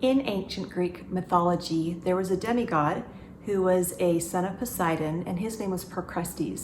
In ancient Greek mythology, there was a demigod who was a son of Poseidon, and his name was Procrustean.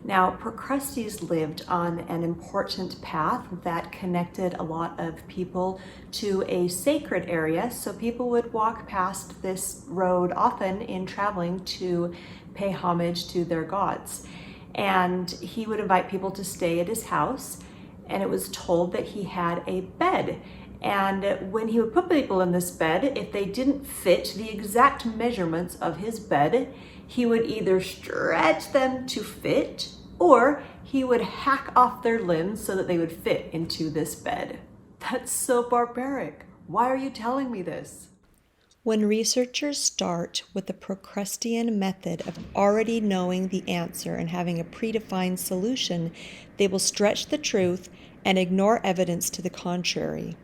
Now, Procrustean lived on an important path that connected a lot of people to a sacred area, so people would walk past this road often in traveling to pay homage to their gods. And he would invite people to stay at his house, and it was told that he had a bed. And when he would put people in this bed, if they didn't fit the exact measurements of his bed, he would either stretch them to fit, or he would hack off their limbs so that they would fit into this bed. That's so barbaric. Why are you telling me this? When researchers start with the Procrustean method of already knowing the answer and having a predefined solution, they will stretch the truth and ignore evidence to the contrary.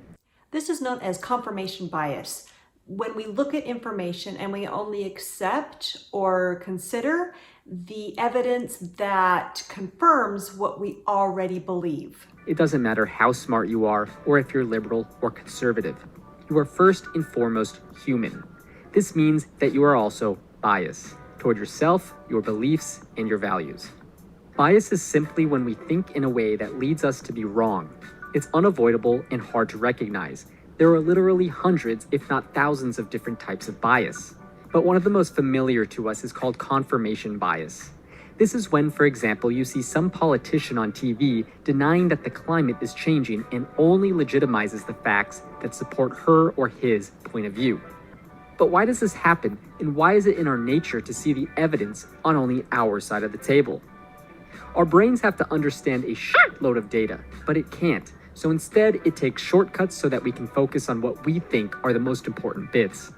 This is known as confirmation bias. When we look at information and we only accept or consider the evidence that confirms what we already believe. It doesn't matter how smart you are or if you're liberal or conservative. You are first and foremost human. This means that you are also biased toward yourself, your beliefs, and your values. Bias is simply when we think in a way that leads us to be wrong. It's unavoidable and hard to recognize. There are literally hundreds, if not thousands, of different types of bias. But one of the most familiar to us is called confirmation bias. This is when, for example, you see some politician on TV denying that the climate is changing and only legitimizes the facts that support her or his point of view. But why does this happen, and why is it in our nature to see the evidence on only our side of the table? Our brains have to understand a shitload of data, but it can't. So instead, it takes shortcuts so that we can focus on what we think are the most important bits.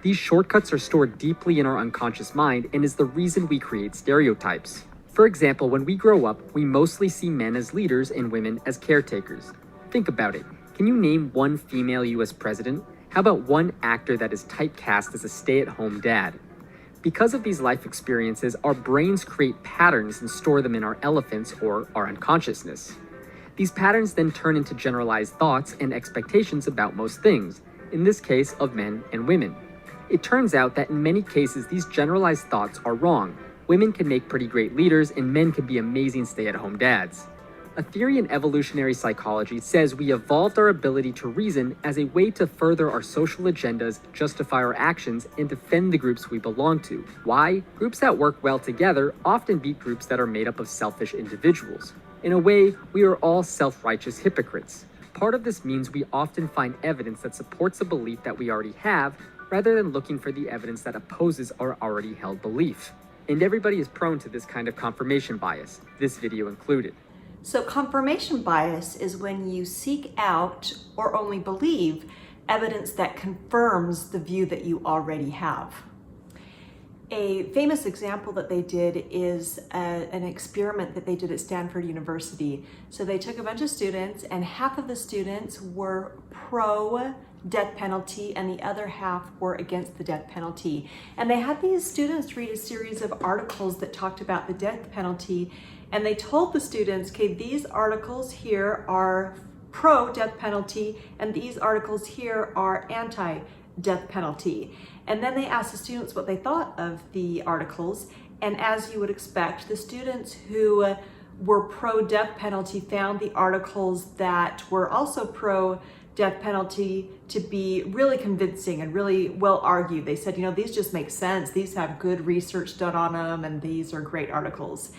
These shortcuts are stored deeply in our unconscious mind and is the reason we create stereotypes. For example, when we grow up, we mostly see men as leaders and women as caretakers. Think about it. Can you name one female US president? How about one actor that is typecast as a stay-at-home dad? Because of these life experiences, our brains create patterns and store them in our elephants or our unconsciousness. These patterns then turn into generalized thoughts and expectations about most things, in this case of men and women. It turns out that in many cases, these generalized thoughts are wrong. Women can make pretty great leaders and men can be amazing stay-at-home dads. A theory in evolutionary psychology says we evolved our ability to reason as a way to further our social agendas, justify our actions, and defend the groups we belong to. Why? Groups that work well together often beat groups that are made up of selfish individuals. In a way, we are all self-righteous hypocrites. Part of this means we often find evidence that supports a belief that we already have, rather than looking for the evidence that opposes our already held belief. And everybody is prone to this kind of confirmation bias, this video included. So confirmation bias is when you seek out or only believe evidence that confirms the view that you already have. A famous example that they did is an experiment that they did at Stanford University. So they took a bunch of students, and half of the students were pro death penalty and the other half were against the death penalty. And they had these students read a series of articles that talked about the death penalty, and they told the students, okay, these articles here are pro death penalty and these articles here are anti-death penalty. And then they asked the students what they thought of the articles, and as you would expect, the students who were pro-death penalty found the articles that were also pro-death penalty to be really convincing and really well argued. They said, these just make sense. These have good research done on them, and these are great articles.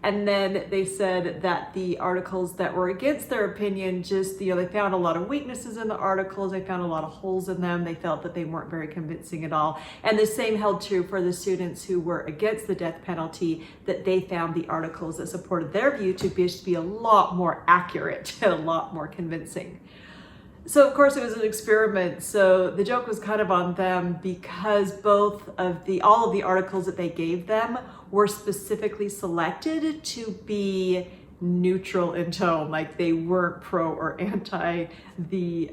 And then they said that the articles that were against their opinion just, they found a lot of weaknesses in the articles. They found a lot of holes in them. They felt that they weren't very convincing at all. And the same held true for the students who were against the death penalty, that they found the articles that supported their view to be a lot more accurate and a lot more convincing. So of course it was an experiment, so the joke was kind of on them because all of the articles that they gave them were specifically selected to be neutral in tone, like they weren't pro or anti the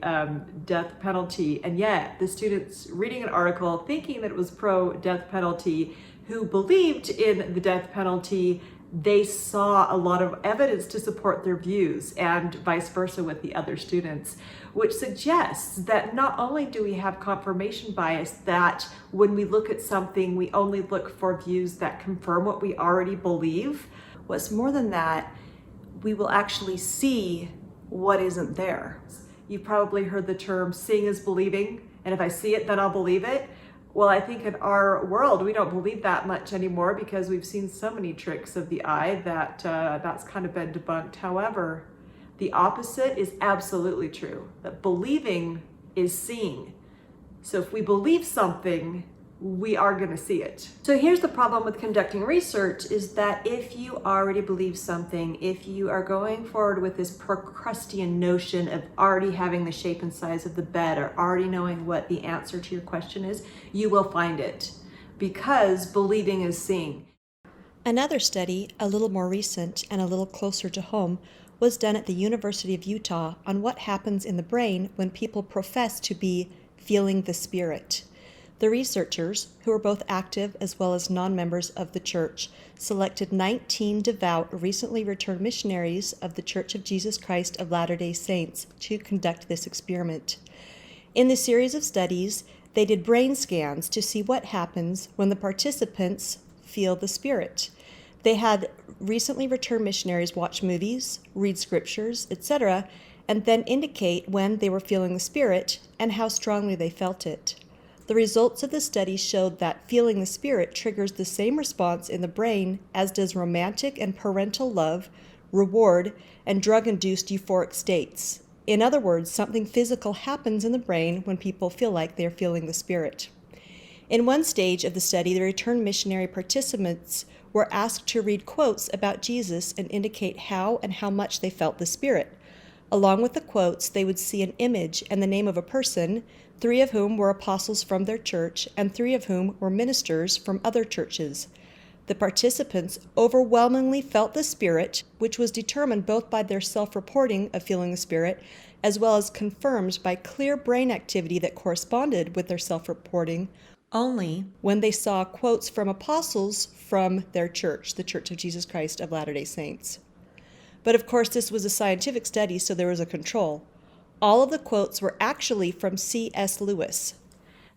death penalty. And yet the students reading an article thinking that it was pro death penalty, who believed in the death penalty, they saw a lot of evidence to support their views, and vice versa with the other students. which suggests that not only do we have confirmation bias, that when we look at something, we only look for views that confirm what we already believe. What's more than that, we will actually see what isn't there. You've probably heard the term seeing is believing, and if I see it, then I'll believe it. Well, I think in our world, we don't believe that much anymore because we've seen so many tricks of the eye that that's kind of been debunked. However, the opposite is absolutely true, that believing is seeing. So if we believe something, we are going to see it. So here's the problem with conducting research is that if you already believe something, if you are going forward with this Procrustean notion of already having the shape and size of the bed or already knowing what the answer to your question is, you will find it because believing is seeing. Another study, a little more recent and a little closer to home, was done at the University of Utah on what happens in the brain when people profess to be feeling the Spirit. The researchers, who were both active as well as non-members of the church, selected 19 devout, recently returned missionaries of the Church of Jesus Christ of Latter-day Saints to conduct this experiment. In the series of studies, they did brain scans to see what happens when the participants feel the Spirit. They had recently returned missionaries watch movies, read scriptures, etc., and then indicate when they were feeling the Spirit and how strongly they felt it. The results of the study showed that feeling the Spirit triggers the same response in the brain as does romantic and parental love, reward, and drug-induced euphoric states. In other words, something physical happens in the brain when people feel like they're feeling the Spirit. In one stage of the study, the returned missionary participants were asked to read quotes about Jesus and indicate how and how much they felt the Spirit. Along with the quotes, they would see an image and the name of a person, 3 of whom were apostles from their church and 3 of whom were ministers from other churches. The participants overwhelmingly felt the Spirit, which was determined both by their self-reporting of feeling the Spirit, as well as confirmed by clear brain activity that corresponded with their self-reporting, only when they saw quotes from apostles from their church, the Church of Jesus Christ of Latter-day Saints. But of course, this was a scientific study, so there was a control. All of the quotes were actually from C.S. Lewis.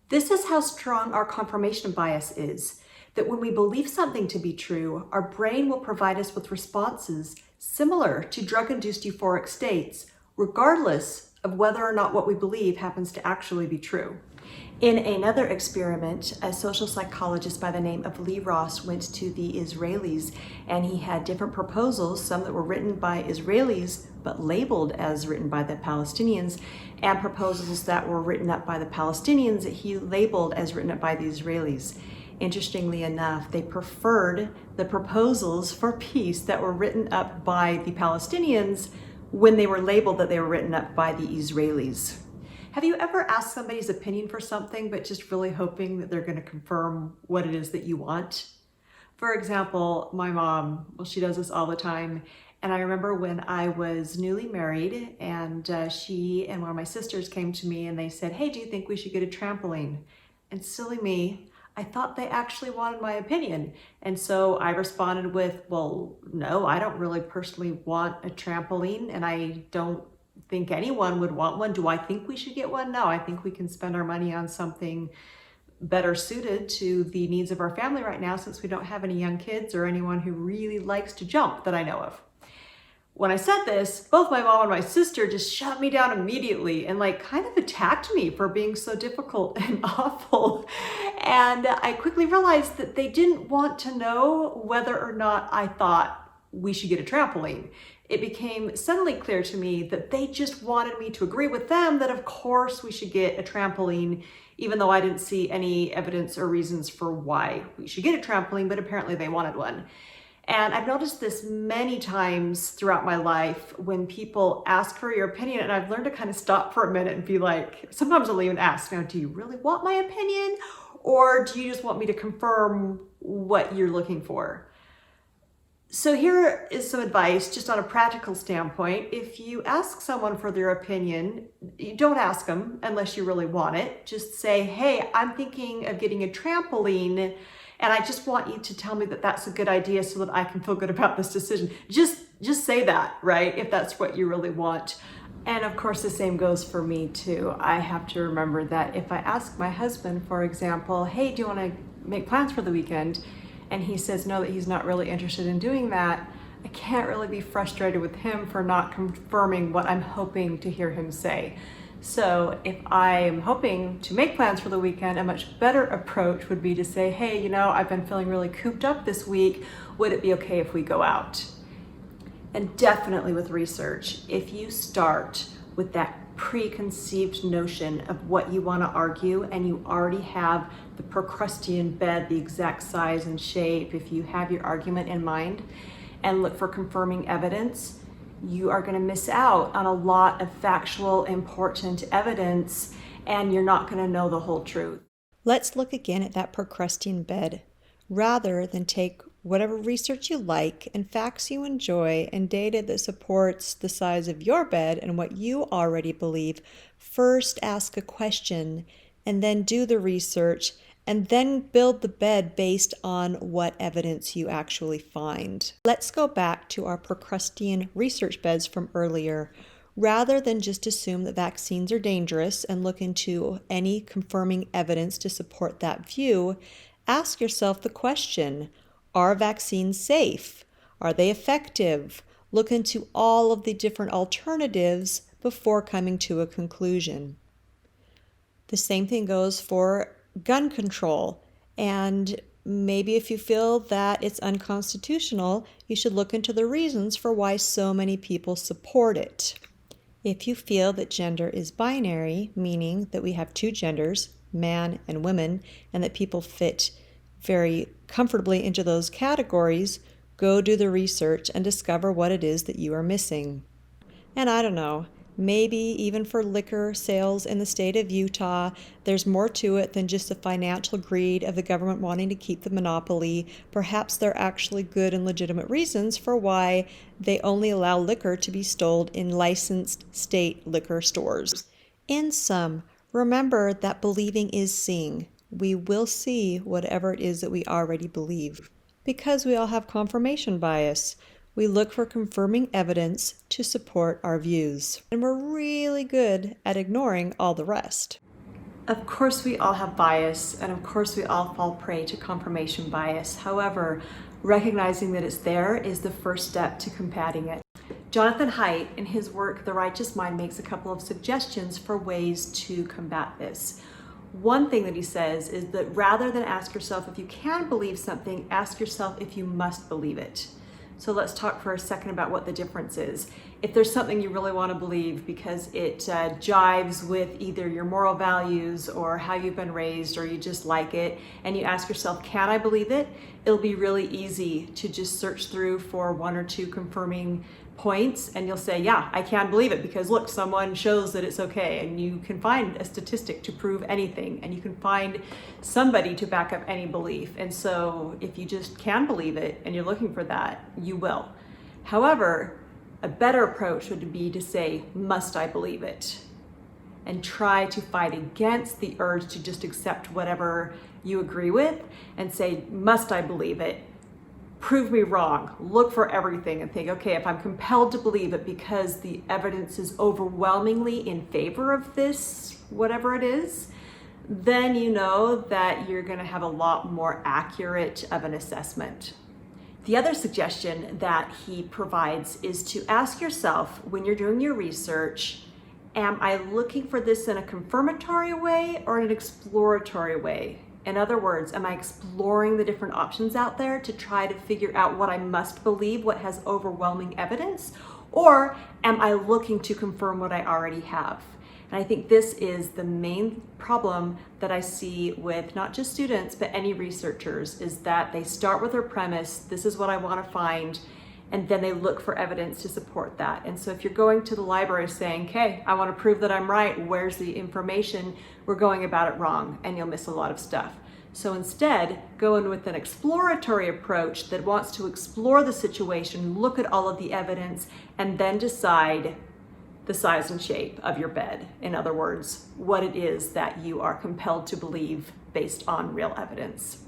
This is how strong our confirmation bias is, that when we believe something to be true, our brain will provide us with responses similar to drug-induced euphoric states, regardless of whether or not what we believe happens to actually be true. In another experiment, a social psychologist by the name of Lee Ross went to the Israelis, and he had different proposals, some that were written by Israelis but labeled as written by the Palestinians, and proposals that were written up by the Palestinians that he labeled as written up by the Israelis. Interestingly enough, they preferred the proposals for peace that were written up by the Palestinians when they were labeled that they were written up by the Israelis. Have you ever asked somebody's opinion for something, but just really hoping that they're going to confirm what it is that you want? For example, my mom, well, she does this all the time. And I remember when I was newly married and she and one of my sisters came to me and they said, "Hey, do you think we should get a trampoline?" And silly me, I thought they actually wanted my opinion. And so I responded with, "Well, no, I don't really personally want a trampoline, and I don't think anyone would want one. Do I think we should get one? No, I think we can spend our money on something better suited to the needs of our family right now, since we don't have any young kids or anyone who really likes to jump that I know of." When I said this, both my mom and my sister just shut me down immediately and kind of attacked me for being so difficult and awful. And I quickly realized that they didn't want to know whether or not I thought we should get a trampoline. It became suddenly clear to me that they just wanted me to agree with them that of course we should get a trampoline, even though I didn't see any evidence or reasons for why we should get a trampoline, but apparently they wanted one. And I've noticed this many times throughout my life when people ask for your opinion, and I've learned to kind of stop for a minute and be like, sometimes I'll even ask, now, do you really want my opinion? Or do you just want me to confirm what you're looking for? So here is some advice just on a practical standpoint. If you ask someone for their opinion, you don't ask them unless you really want it. Just say, "Hey, I'm thinking of getting a trampoline, and I just want you to tell me that that's a good idea so that I can feel good about this decision." Just say that, right? If that's what you really want. And of course, the same goes for me too. I have to remember that if I ask my husband, for example, hey, do you want to make plans for the weekend? And he says no, that he's not really interested in doing that. I can't really be frustrated with him for not confirming what I'm hoping to hear him say. So if I am hoping to make plans for the weekend, a much better approach would be to say, hey, I've been feeling really cooped up this week. Would it be okay if we go out? And definitely with research, if you start with that preconceived notion of what you want to argue and you already have the Procrustean bed, the exact size and shape, if you have your argument in mind and look for confirming evidence, you are going to miss out on a lot of factual, important evidence, and you're not going to know the whole truth. Let's look again at that Procrustean bed. Rather than take whatever research you like and facts you enjoy and data that supports the size of your bed and what you already believe, first ask a question and then do the research and then build the bed based on what evidence you actually find. Let's go back to our Procrustean research beds from earlier. Rather than just assume that vaccines are dangerous and look into any confirming evidence to support that view, ask yourself the question, are vaccines safe? Are they effective? Look into all of the different alternatives before coming to a conclusion. The same thing goes for gun control. And maybe if you feel that it's unconstitutional, you should look into the reasons for why so many people support it. If you feel that gender is binary, meaning that we have two genders, man and women, and that people fit very comfortably into those categories, go do the research and discover what it is that you are missing. And I don't know, maybe even for liquor sales in the state of Utah, there's more to it than just the financial greed of the government wanting to keep the monopoly. Perhaps there are actually good and legitimate reasons for why they only allow liquor to be sold in licensed state liquor stores. In sum, remember that believing is seeing. We will see whatever it is that we already believe. Because we all have confirmation bias, we look for confirming evidence to support our views. And we're really good at ignoring all the rest. Of course we all have bias, and of course we all fall prey to confirmation bias. However, recognizing that it's there is the first step to combating it. Jonathan Haidt, in his work, The Righteous Mind, makes a couple of suggestions for ways to combat this. One thing that he says is that rather than ask yourself if you can believe something, ask yourself if you must believe it. So let's talk for a second about what the difference is. If there's something you really want to believe because it jives with either your moral values or how you've been raised, or you just like it, and you ask yourself, can I believe it? It'll be really easy to just search through for one or two confirming points, and you'll say, yeah, I can believe it because look, someone shows that it's okay, and you can find a statistic to prove anything, and you can find somebody to back up any belief. And so if you just can believe it and you're looking for that, you will. However, a better approach would be to say, must I believe it? And try to fight against the urge to just accept whatever you agree with and say, must I believe it? Prove me wrong. Look for everything and think, okay, if I'm compelled to believe it because the evidence is overwhelmingly in favor of this, whatever it is, then you know that you're going to have a lot more accurate of an assessment. The other suggestion that he provides is to ask yourself when you're doing your research, am I looking for this in a confirmatory way or in an exploratory way? In other words, am I exploring the different options out there to try to figure out what I must believe, what has overwhelming evidence? Or am I looking to confirm what I already have? And I think this is the main problem that I see with not just students, but any researchers, is that they start with their premise, this is what I want to find, and then they look for evidence to support that. And so if you're going to the library saying, okay, I want to prove that I'm right, where's the information? We're going about it wrong, and you'll miss a lot of stuff. So instead, go in with an exploratory approach that wants to explore the situation, look at all of the evidence, and then decide the size and shape of your bed. In other words, what it is that you are compelled to believe based on real evidence.